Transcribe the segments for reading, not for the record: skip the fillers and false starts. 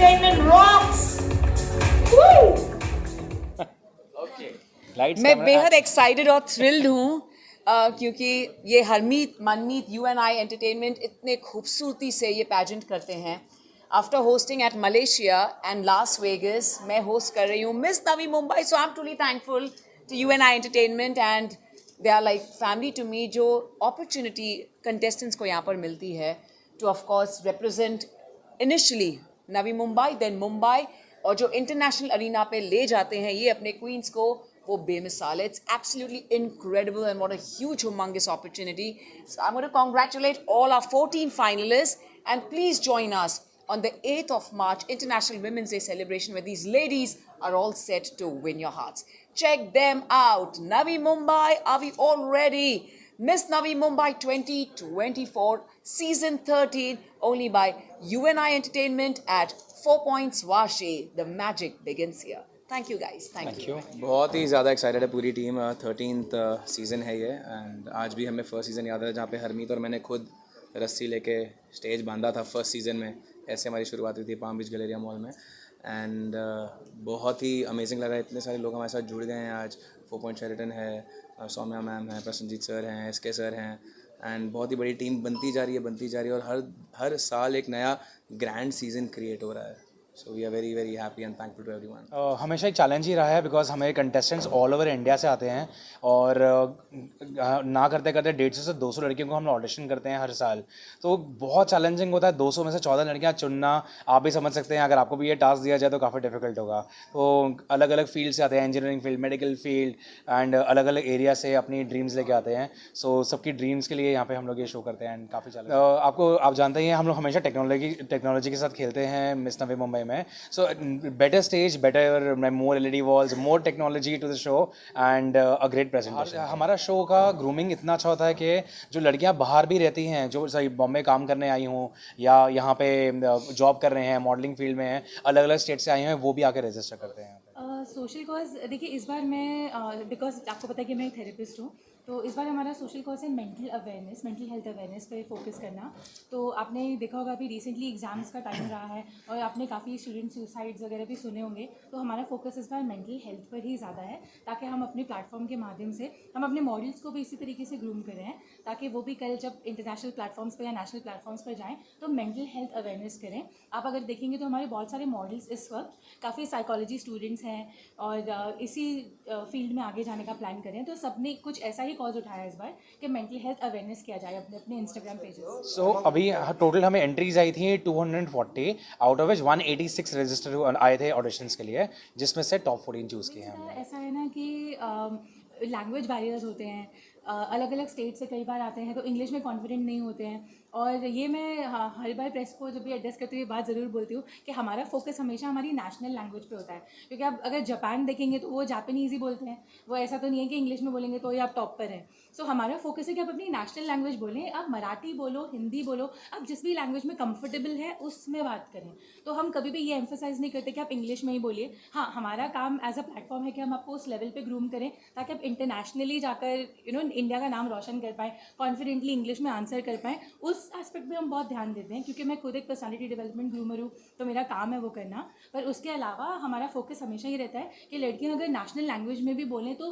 Entertainment rocks. Woo! मैं बेहद excited और थ्रिल्ड हूँ क्योंकि ये हरमीत मनमीत UNI एंटरटेनमेंट इतने खूबसूरती से ये पैजेंट करते हैं. After hosting at Malaysia and Las Vegas मैं होस्ट कर रही हूँ Miss Navi Mumbai. So I am truly thankful to UNI entertainment and they are like family to me. जो अपॉर्चुनिटी कंटेस्टेंट्स को यहाँ पर मिलती है to of course represent initially Navi Mumbai then Mumbai, और जो इंटरनेशनल अरीना पे ले जाते हैं ये अपने क्वींस को, वो बेमिसाल है. It's absolutely incredible and what a huge humongous opportunity. So I'm going to congratulate all our 14 finalists and please join us on the 8th of March International Women's Day celebration where these ladies are all set to win your hearts. Check them out. Navi Mumbai, are we all ready? Miss Navi Mumbai 2024 season 13 only by UNI Entertainment at 4 Points Vashi. The magic begins here. Thank you guys. Thank you. बहुत ही ज़्यादा excited है पूरी team. 13th season है ये and आज भी हमें first season याद है जहाँ पे हरमीत और मैंने खुद रस्सी लेके स्टेज बांधा था फर्स्ट सीज़न में. ऐसे हमारी शुरुआत हुई थी पाम बीच गैलेरिया मॉल में एंड बहुत ही अमेजिंग लगा. इतने सारे लोग हमारे साथ जुड़ गए हैं आज. 4 पॉइंट शेरिटन है, सौम्या मैम है, प्रसन्नजीत सर हैं, SK सर हैं एंड बहुत ही बड़ी टीम बनती जा रही है और हर साल एक नया ग्रैंड सीज़न क्रिएट हो रहा है. So we are very very happy and thankful to everyone. हमेशा एक चैलेंज ही रहा है बिकॉज हमें कंटेस्टेंट्स ऑल ओवर इंडिया से आते हैं और ना करते करते 150 से 200 लड़कियों को हम ऑडिशन करते हैं हर साल. तो बहुत चैलेंजिंग होता है. 200 में से 14 लड़कियां चुनना. आप भी समझ सकते हैं अगर आपको भी ये टास्क दिया जाए तो काफ़ी डिफिकल्ट होगा. तो अलग अलग फील्ड से आते हैं, engineering field, medical field and अलग अलग एरिया से अपनी ड्रीम्स लेके आते हैं. सो सबकी ड्रीम्स के लिए यहाँ पे हम लोग ये शो करते हैं एंड काफ़ी चैलेंज. आप जानते ही हैं हम लोग हमेशा टेक्नोलॉजी के साथ खेलते हैं मिस नवी मुंबई में. सो better stage, better more LED walls, more technology to the show and a great presentation. हमारा शो का ग्रूमिंग इतना अच्छा होता है कि जो लड़कियां बाहर भी रहती हैं, जो सही बॉम्बे काम करने आई हों या यहाँ पे जॉब कर रहे हैं, मॉडलिंग फील्ड में हैं, अलग अलग स्टेट से आई हैं, वो भी आके रजिस्टर करते हैं. सोशल कॉज देखिए इस बार मैं बिकॉज आपको पता है कि मैं एक थेरेपिस्ट हूँ, तो इस बार हमारा सोशल कॉज है मेंटल हेल्थ अवेयरनेस पे फोकस करना. तो आपने देखा होगा अभी रिसेंटली एग्जाम्स का टाइम रहा है और आपने काफ़ी स्टूडेंट सुसाइड्स वगैरह भी सुने होंगे. तो हमारा फोकस इस बार मेंटल हेल्थ पर ही ज़्यादा है ताकि हम अपने प्लेटफॉर्म के माध्यम से हम अपने मॉडल्स को भी इसी तरीके से ग्रूम कर रहे हैं ताकि वो भी कल जब इंटरनेशनल प्लेटफॉर्म्स पर या नेशनल प्लेटफॉर्म्स पर जाएँ तो मेंटल हेल्थ अवेयरनेस करें. आप अगर देखेंगे तो हमारे बहुत सारे मॉडल्स इस वक्त काफ़ी साइकोलॉजी स्टूडेंट्स हैं और इसी फील्ड में आगे जाने का प्लान करें. तो सबने कुछ ऐसा ही कॉज उठाया इस बार कि मेंटल हेल्थ अवेयरनेस किया जाए अपने अपने इंस्टाग्राम पेजेस. सो अभी टोटल हमें एंट्रीज आई थी 240, आउट ऑफ विच 186 रजिस्टर आए थे ऑडिशंस के लिए, जिसमें से टॉप 14 चूज़ किए हैं हमने. ऐसा है ना कि लैंग्वेज बैरियर्स होते हैं, अलग अलग स्टेट से कई बार आते हैं तो इंग्लिश में कॉन्फिडेंट नहीं होते हैं. और ये मैं हर बार प्रेस को जब भी एड्रेस करती हूँ ये बात ज़रूर बोलती हूँ कि हमारा फोकस हमेशा हमारी नेशनल लैंग्वेज पे होता है. क्योंकि आप अगर जापान देखेंगे तो वो जापानीज़ ही बोलते हैं, वो ऐसा तो नहीं है कि इंग्लिश में बोलेंगे तो ही आप टॉप पर हैं. सो हमारा फोकस है कि आप अपनी नेशनल लैंग्वेज बोलें. आप मराठी बोलो, हिंदी बोलो, आप जिस भी लैंग्वेज में कंफर्टेबल है उसमें बात करें. तो हम कभी भी ये एम्फोसाइज़ नहीं करते कि आप इंग्लिश में ही बोलिए. हाँ, हमारा काम एज अ प्लेटफॉर्म है कि हम आपको उस लेवल पे ग्रूम करें ताकि आप इंटरनेशनली जाकर इंडिया का नाम रोशन कर पाएँ, कॉन्फिडेंटली इंग्लिश में आंसर कर पाएँ. उस एस्पेक्ट में हम बहुत ध्यान देते हैं क्योंकि मैं खुद एक पर्सनालिटी डेवलपमेंट ग्रूमर हूँ तो मेरा काम है वो करना. पर उसके अलावा हमारा फोकस हमेशा ही रहता है कि लड़कियाँ अगर नेशनल लैंग्वेज में भी बोलें तो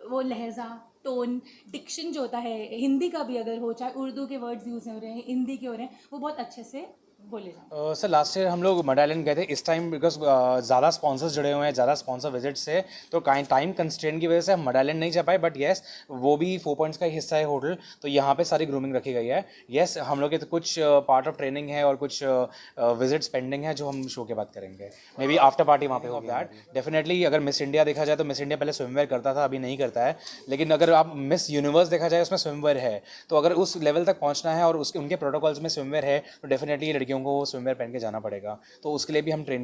वो लहजा, टोन, डिक्शन जो होता है, हिंदी का भी अगर हो, चाहे उर्दू के वर्ड्स यूज़ हो रहे हैं, हिंदी के हो रहे हैं, वो बहुत अच्छे से बोले जाए. सर लास्ट ईयर हम लोग मड आइलैंड गए थे. इस टाइम बिकॉज ज़्यादा स्पॉन्सर्स जुड़े हुए हैं, ज़्यादा स्पॉन्सर विजिट से, तो टाइम कंस्ट्रेंट की वजह से हम मड आइलैंड नहीं जा पाए. बट येस, वो भी 4 पॉइंट्स का ही हिस्सा है होटल, तो यहाँ पे सारी ग्रूमिंग रखी गई है. येस, हम लोग के तो कुछ पार्ट ऑफ ट्रेनिंग है और कुछ विजिट्स पेंडिंग है जो हम शो के बाद करेंगे. मे बी आफ्टर पार्टी वहाँ पे हो दैट. डेफिनेटली अगर मिस इंडिया देखा जाए तो मिस इंडिया पहले स्विमवेयर करता था, अभी नहीं करता है. लेकिन अगर आप मिस यूनिवर्स देखा जाए उसमें स्विमवेयर है. तो अगर उस लेवल तक पहुँचना है और उसके उनके प्रोटोकॉल्स में स्विमवेयर है तो डेफिनेटली लड़कियों को स्विमवेयर पहन के जाना पड़ेगा. तो उसके लिए भी हम ट्रेन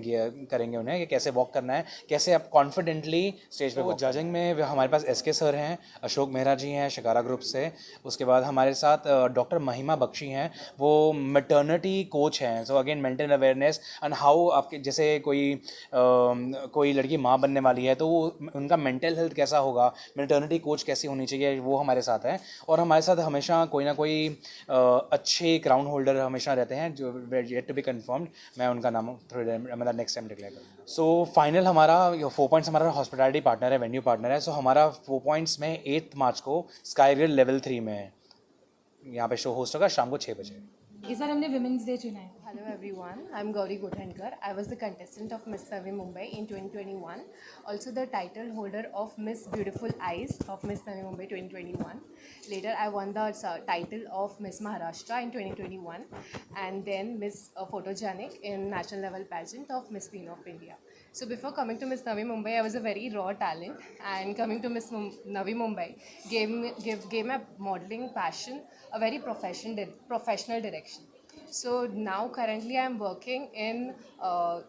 करेंगे उन्हें कि कैसे वॉक करना है, कैसे आप कॉन्फिडेंटली स्टेज पे. जजिंग में हमारे पास SK सर हैं, अशोक मेहरा जी हैं शिकारा ग्रुप से. उसके बाद हमारे साथ डॉक्टर महिमा बख्शी हैं, वो मैटरनिटी कोच हैं. So again mental awareness and how आपके जैसे कोई लड़की माँ बनने वाली है तो वो उनका मेंटल हेल्थ कैसा होगा, मैटरनिटी कोच कैसी होनी चाहिए, वो हमारे साथ है. और हमारे साथ हमेशा कोई ना कोई अच्छे क्राउन होल्डर हमेशा रहते हैं जो येट टू बी कन्फर्म्ड, मैं उनका नाम थोड़ी देर मतलब नेक्स्ट टाइम डिक्लेयर करूँगा। सो फाइनल हमारा 4 पॉइंट्स हमारा हॉस्पिटैलिटी पार्टनर है, वेन्यू पार्टनर है। सो हमारा 4 पॉइंट्स में 8 मार्च को स्काई ग्रिल लेवल 3 में है, यहाँ पे शो होस्ट होगा शाम को 6 बजे। इस बार हमने विमेंस डे चुना है। Hello everyone, I'm Gauri Godhankar. I was the contestant of Miss Navi Mumbai in 2021. Also the title holder of Miss Beautiful Eyes of Miss Navi Mumbai 2021. Later I won the title of Miss Maharashtra in 2021 and then Miss Photogenic in national level pageant of Miss Queen of India. So before coming to Miss Navi Mumbai, I was a very raw talent, and coming to Miss Navi Mumbai gave my modeling passion a very professional direction. So now currently I'm working in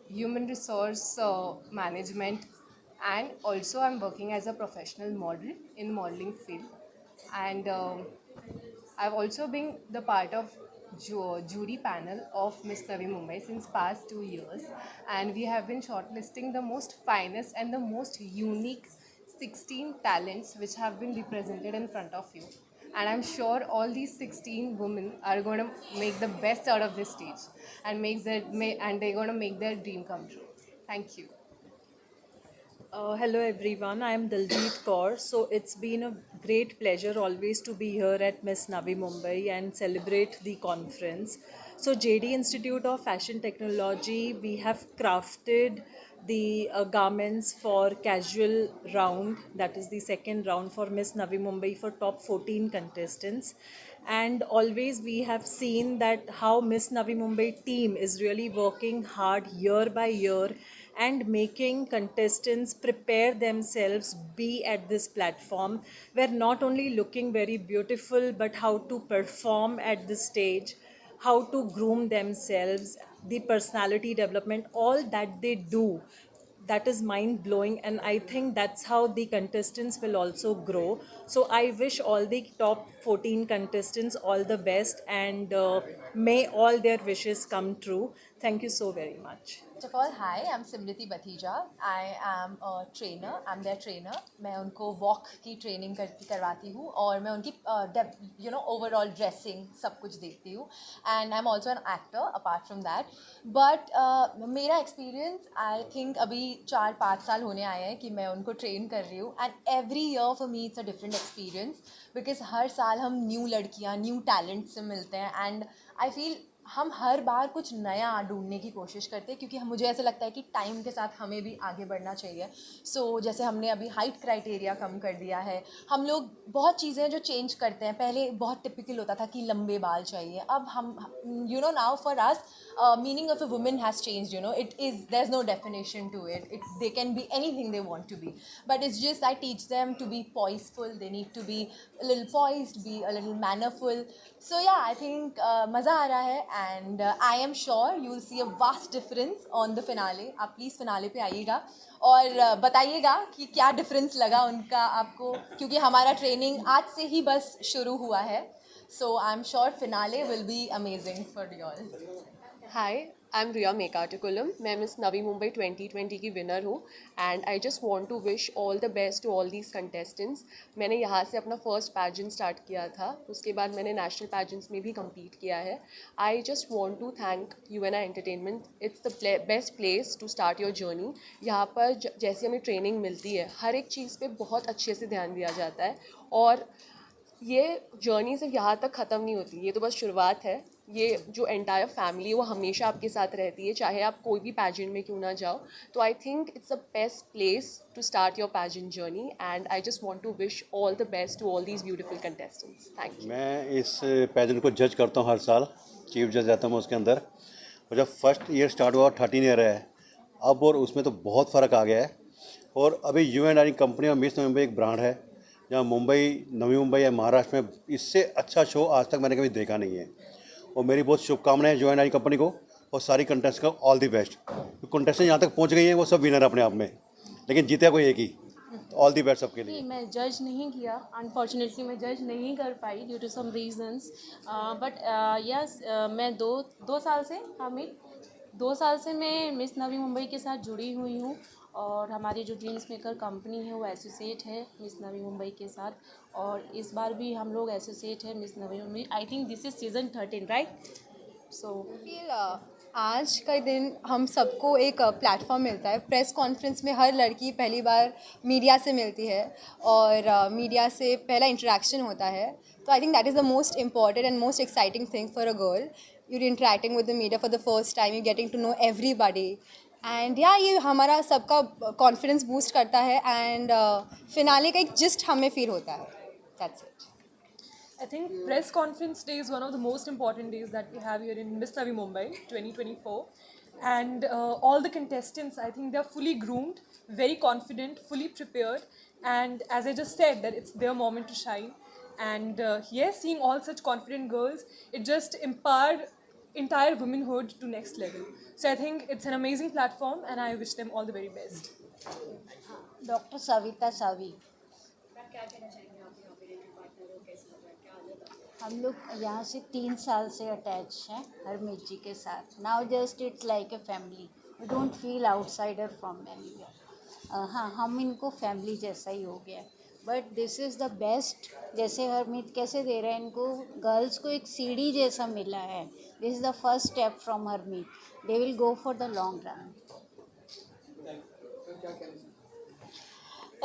human resource management, and also I'm working as a professional model in modeling field, and I've also been the part of jury panel of Miss Navi Mumbai since past 2 years, and we have been shortlisting the most finest and the most unique 16 talents which have been represented in front of you. And I'm sure all these 16 women are going to make the best out of this stage and they're going to make their dream come true. Thank you. Hello everyone, I am Daljit Kaur. So it's been a great pleasure always to be here at Miss Navi Mumbai and celebrate the conference. So JD Institute of Fashion Technology, we have crafted the garments for casual round, that is the second round for Miss Navi Mumbai for top 14 contestants. And always we have seen that how Miss Navi Mumbai team is really working hard year by year and making contestants prepare themselves be at this platform where not only looking very beautiful but how to perform at the stage, how to groom themselves, the personality development, all that they do, that is mind blowing, and I think that's how the contestants will also grow. So I wish all the top 14 contestants all the best, and may all their wishes come true. Thank you so very much. First of all, hi, I'm Simriti Bathija. I am a trainer. I'm their trainer. मैं उनको walk की training करवाती हूँ और मैं उनकी overall dressing सब कुछ देखती हूँ. And I'm also an actor apart from that. But मेरा experience I think अभी 4-5 साल होने आए हैं कि मैं उनको train कर रही हूँ. And every year for me it's a different experience because हर साल हम new लड़कियाँ, new talent से मिलते हैं and I feel हम हर बार कुछ नया ढूंढने की कोशिश करते हैं क्योंकि मुझे ऐसा लगता है कि टाइम के साथ हमें भी आगे बढ़ना चाहिए. सो जैसे हमने अभी हाइट क्राइटेरिया कम कर दिया है, हम लोग बहुत चीज़ें हैं जो चेंज करते हैं. पहले बहुत टिपिकल होता था कि लंबे बाल चाहिए, अब हम now for us meaning of a woman has changed. There's no definition to it. They can be anything they want to be, but it's just I teach them to be poiseful. They need to be a little poised, be a little mannerful. So yeah, I think मज़ा आ रहा है and I am sure you will see a vast difference on the finale. आप please finale पे आइएगा और बताइएगा कि क्या difference लगा उनका आपको, क्योंकि हमारा training आज से ही बस शुरू हुआ है. So I'm sure finale will be amazing for you all. Hi, I'm Riya Mekatikulam. मैं Miss Navi Mumbai 2020 की winner हूँ and I just want to wish all the best to all these contestants. मैंने यहाँ से अपना first pageant start किया था, उसके बाद मैंने national pageants में भी compete किया है. I just want to thank UNI Entertainment. It's the best place to start your journey. यहाँ पर जैसे हमें training मिलती है, हर एक चीज़ पे बहुत अच्छे से ध्यान दिया जाता है और ये जर्नी सिर्फ यहाँ तक ख़त्म नहीं होती, ये तो बस शुरुआत है. ये जो एंटायर फैमिली है वो हमेशा आपके साथ रहती है, चाहे आप कोई भी पैजेंट में क्यों ना जाओ. तो I think it's the best place to start your pageant journey and I just want to wish all the best to all these beautiful contestants. Thank you. मैं इस पैजेंट को जज करता हूँ हर साल, चीफ जज रहता हूँ उसके अंदर. और जब फर्स्ट ईयर स्टार्ट हुआ 13 ईयर है अब, और उसमें तो बहुत फ़र्क आ गया है. और अभी UNI कंपनी और मिस मुंबई एक ब्रांड है जहाँ नवी मुंबई या महाराष्ट्र में इससे अच्छा शो आज तक मैंने कभी देखा नहीं है. और मेरी बहुत शुभकामनाएं UNI कंपनी को और सारी कंटेस्ट को ऑल दी बेस्ट. तो कंटेस्टेंट यहाँ तक पहुँच गई हैं वो सब विनर अपने आप में, लेकिन जीता कोई एक ही. ऑल दी बेस्ट सबके लिए. मैं जज नहीं किया, अनफॉर्चुनेटली मैं जज नहीं कर पाई due to some reasons, but yes मैं दो साल से हामिद 2 साल से मैं मिस नवी मुंबई के साथ जुड़ी हुई हूँ और हमारी जो ड्रीम्स मेकर कंपनी है वो एसोसिएट है मिस नवी मुंबई के साथ, और इस बार भी हम लोग एसोसिएट है miss Navi Mumbai. I think this is season 13 right. So feel आज का दिन हम सबको एक प्लेटफॉर्म मिलता है। प्रेस कॉन्फ्रेंस में हर लड़की पहली बार मीडिया से मिलती है और मीडिया से पहला इंटरेक्शन होता है। तो I think that is the most important and most exciting thing for a girl. You're interacting with the media for the first time, you getting to know everybody and या ये हमारा सबका confidence boost करता है and finale का एक gist हमें feel होता है। That's it. I think press conference day is one of the most important days that we have here in Miss Navi Mumbai 2024, and all the contestants, I think they're fully groomed, very confident, fully prepared, and as I just said that it's their moment to shine. And yes, seeing all such confident girls, it just empowered entire womanhood to next level. So I think it's an amazing platform, and I wish them all the very best. Doctor Savita Savi. हम लोग यहाँ से 3 साल से attach हैं हरमीत जी के साथ। Now just it's like a family, we don't feel outsider from anywhere. हाँ, हम इनको फैमिली जैसा ही हो गया। But this is the best. जैसे हरमीत कैसे दे रहे हैं इनको, गर्ल्स को एक सीढ़ी जैसा मिला है। This is the first step from Harmeet, they will go for the long run.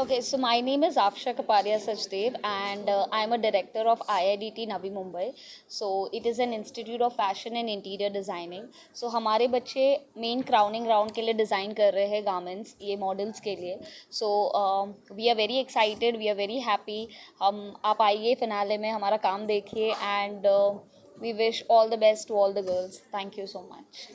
Okay, so my name is Afsha Kapadia Sachdev, and I'm a director of IIDT Navi Mumbai. So it is an institute of fashion and interior designing. So हमारे बच्चे main crowning round के लिए design कर रहे हैं garments, ये models के लिए। So we are very excited, we are very happy. आप आइए फिनाले में हमारा काम देखिए, and we wish all the best to all the girls. Thank you so much.